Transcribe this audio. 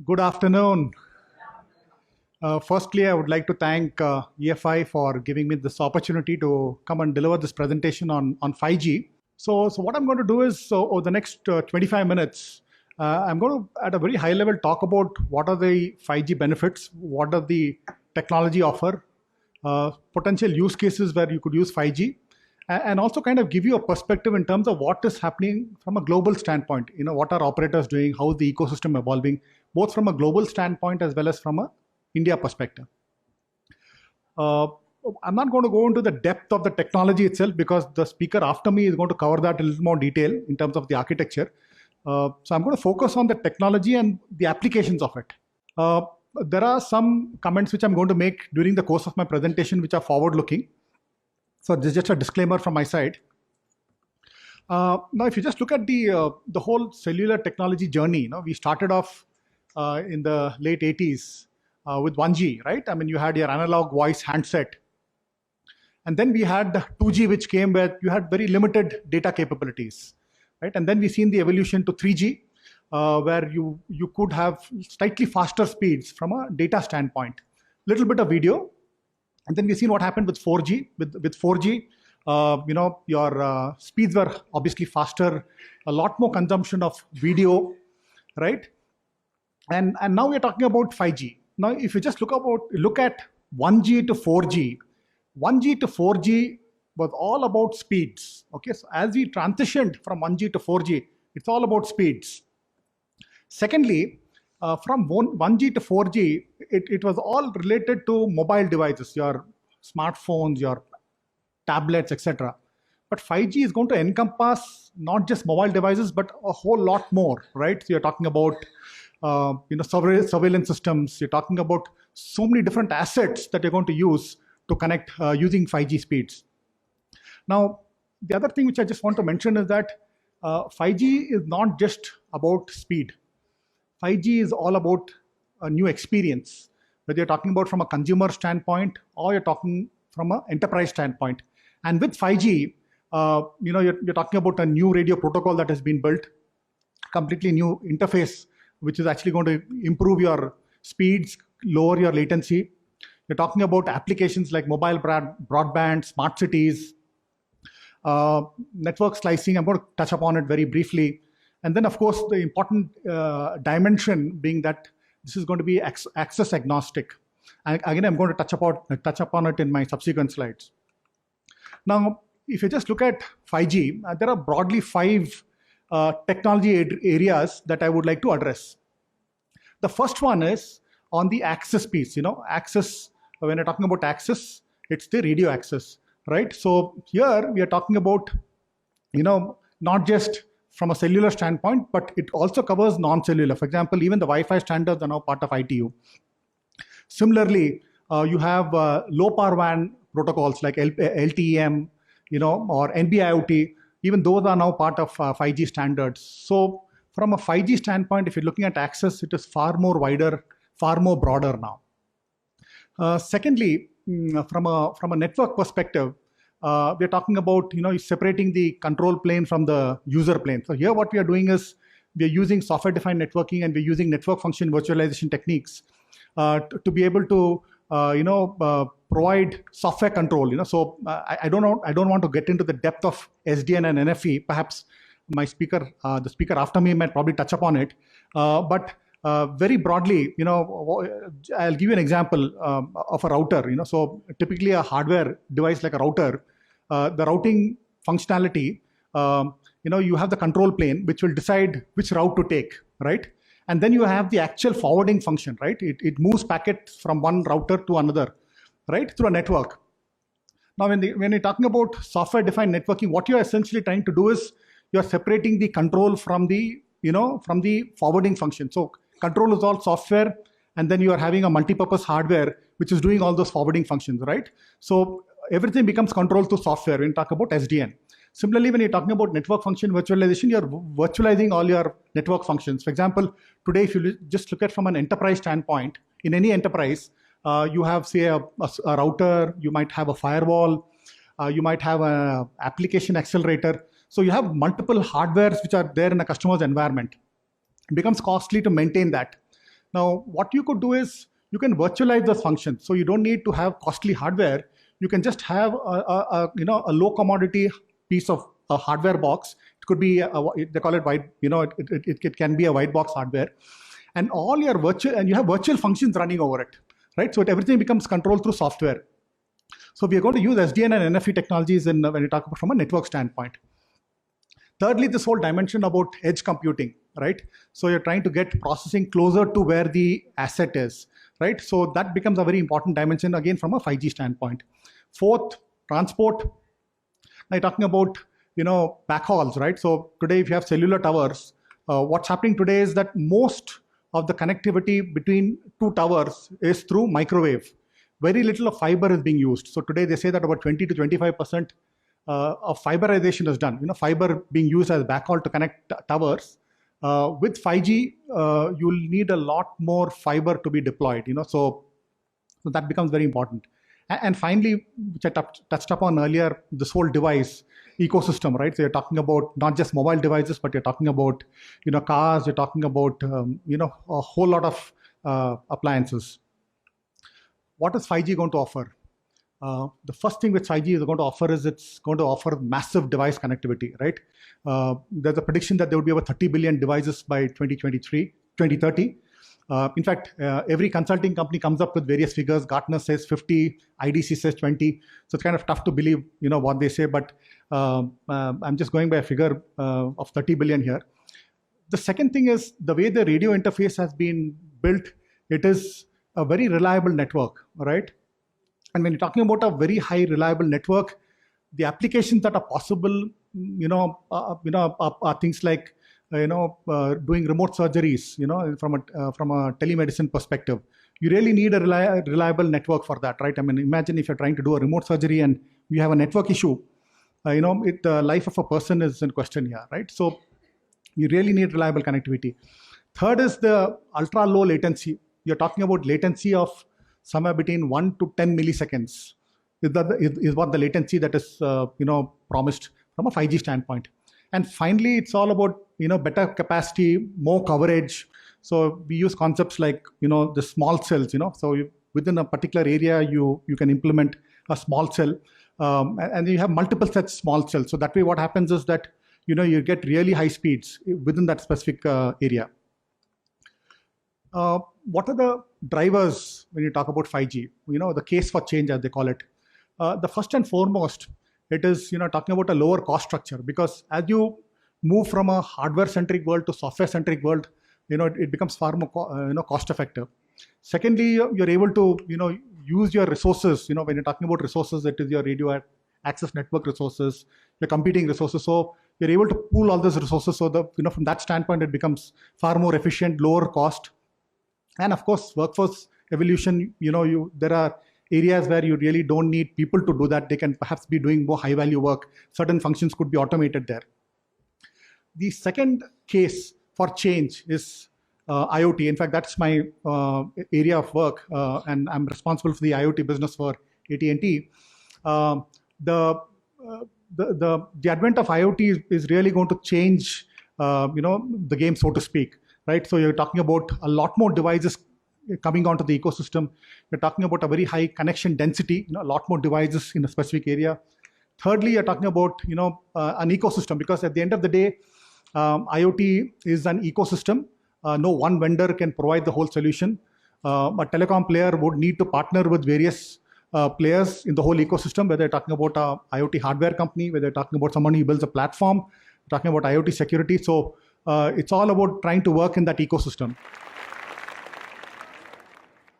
Good afternoon. Firstly, I would like to thank EFI for giving me this opportunity to come and deliver this presentation on 5G. So what I'm going to do is, over the next 25 minutes, I'm going to, at a very high level, talk about what are the 5G benefits, what does the technology offer, potential use cases where you could use 5G, and also kind of give you a perspective in terms of what is happening from a global standpoint. What are operators doing, how is the ecosystem evolving, both from a global standpoint as well as from a India perspective. I'm not going to go into the depth of the technology itself because the speaker after me is going to cover that in a little more detail in terms of the architecture. So I'm going to focus on the technology and the applications of it. There are some comments which I'm going to make during the course of my presentation which are forward-looking. So this is just a disclaimer from my side. Now, if you just look at the whole cellular technology journey, we started off in the late 80s with 1G, right? I mean, you had your analog voice handset. And then we had 2G, which came where you had very limited data capabilities, right? And then we've seen the evolution to 3G, where you could have slightly faster speeds from a data standpoint, little bit of video. And then we've seen what happened with 4G. With 4G, your speeds were obviously faster, a lot more consumption of video, right? And now we're talking about 5G. Now, if you just look at 1G to 4G, 1G to 4G was all about speeds. Okay, so as we transitioned from 1G to 4G, it's all about speeds. Secondly, from 1G to 4G, it was all related to mobile devices, your smartphones, your tablets, etc. But 5G is going to encompass not just mobile devices, but a whole lot more, right? So you're talking about surveillance systems. You're talking about so many different assets that you're going to use to connect using 5G speeds. Now, the other thing which I just want to mention is that 5G is not just about speed. 5G is all about a new experience, whether you're talking about from a consumer standpoint or you're talking from an enterprise standpoint. And with 5G, you're talking about a new radio protocol that has been built, completely new interface, which is actually going to improve your speeds, lower your latency. You're talking about applications like mobile broadband, smart cities, network slicing. I'm going to touch upon it very briefly. And then, of course, the important dimension being that this is going to be access agnostic. And again, I'm going to touch upon it in my subsequent slides. Now, if you just look at 5G, there are broadly 5 technology areas that I would like to address. The first one is on the access piece. Access, when you're talking about access, it's the radio access, right? So here we are talking about, not just from a cellular standpoint, but it also covers non-cellular. For example, even the Wi-Fi standards are now part of ITU. Similarly, you have low power WAN protocols like LTEM, or NB-IoT. Even those are now part of 5G standards. So from a 5G standpoint, if you're looking at access, it is far more wider, far more broader now. Secondly, from a network perspective, we're talking about separating the control plane from the user plane. So here what we are doing is we are using software-defined networking and we're using network function virtualization techniques to be able to provide software control. So I don't want to get into the depth of SDN and NFV. Perhaps my the speaker after me might probably touch upon it. But very broadly, I'll give you an example of a router. So typically a hardware device like a router, the routing functionality, you have the control plane which will decide which route to take, right? And then you have the actual forwarding function, right? It moves packets from one router to another, right, through a network. Now, when you're talking about software-defined networking, what you're essentially trying to do is you're separating the control from the forwarding function. So control is all software, and then you are having a multi-purpose hardware which is doing all those forwarding functions, right? So everything becomes controlled through software when you talk about SDN. Similarly, when you're talking about network function virtualization, you're virtualizing all your network functions. For example, today, if you just look at from an enterprise standpoint, in any enterprise, you have, say, a router, you might have a firewall, you might have an application accelerator. So you have multiple hardwares which are there in a customer's environment. It becomes costly to maintain that. Now, what you could do is you can virtualize those functions. So you don't need to have costly hardware. You can just have a low commodity piece of a hardware box. It could be they call it white. It can be a white box hardware, and all your you have virtual functions running over it, right? So everything becomes controlled through software. So we are going to use SDN and NFV technologies when you talk about from a network standpoint. Thirdly, this whole dimension about edge computing, right? So you're trying to get processing closer to where the asset is, right? So that becomes a very important dimension again from a 5G standpoint. Fourth, transport. Now you're talking about backhauls, right? So today, if you have cellular towers, what's happening today is that most of the connectivity between two towers is through microwave. Very little of fiber is being used. So today they say that about 20 to 25% of fiberization is done. Fiber being used as backhaul to connect towers. With 5G, you'll need a lot more fiber to be deployed. So that becomes very important. And finally, which I touched upon earlier, this whole device ecosystem, right? So you're talking about not just mobile devices, but you're talking about cars. You're talking about a whole lot of appliances. What is 5G going to offer? The first thing which 5G is going to offer is it's going to offer massive device connectivity, right? There's a prediction that there will be over 30 billion devices by 2030. In fact, every consulting company comes up with various figures. Gartner says 50, IDC says 20. So it's kind of tough to believe, what they say, but I'm just going by a figure of 30 billion here. The second thing is the way the radio interface has been built. It is a very reliable network, right? And when you're talking about a very high reliable network, the applications that are possible, are things like, doing remote surgeries, from a telemedicine perspective. You really need a reliable network for that, right? I mean, imagine if you're trying to do a remote surgery and you have a network issue, the life of a person is in question here, right? So you really need reliable connectivity. Third is the ultra low latency. You're talking about latency of somewhere between 1 to 10 milliseconds is what the latency that is promised from a 5G standpoint. And finally, it's all about better capacity, more coverage. So we use concepts like the small cells. So within a particular area, you can implement a small cell, and you have multiple such small cells. So that way, what happens is that you get really high speeds within that specific area. What are the drivers when you talk about 5G? The case for change, as they call it. The first and foremost, it is talking about a lower cost structure, because as you move from a hardware-centric world to software-centric world, it becomes far more cost-effective. Secondly, you're able to use your resources. When you're talking about resources, it is your radio access network resources, your computing resources. So you're able to pool all those resources. So from that standpoint, it becomes far more efficient, lower cost. And of course, workforce evolution, there are areas where you really don't need people to do that. They can perhaps be doing more high value work. Certain functions could be automated there. The second case for change is IoT. In fact, that's my area of work, and I'm responsible for the IoT business for AT&T. The advent of IoT is really going to change, the game, so to speak. Right, so you're talking about a lot more devices coming onto the ecosystem. You're talking about a very high connection density, a lot more devices in a specific area. Thirdly, you're talking about an ecosystem, because at the end of the day, IoT is an ecosystem. No one vendor can provide the whole solution. A telecom player would need to partner with various players in the whole ecosystem, whether you're talking about an IoT hardware company, whether you're talking about someone who builds a platform, talking about IoT security. So it's all about trying to work in that ecosystem.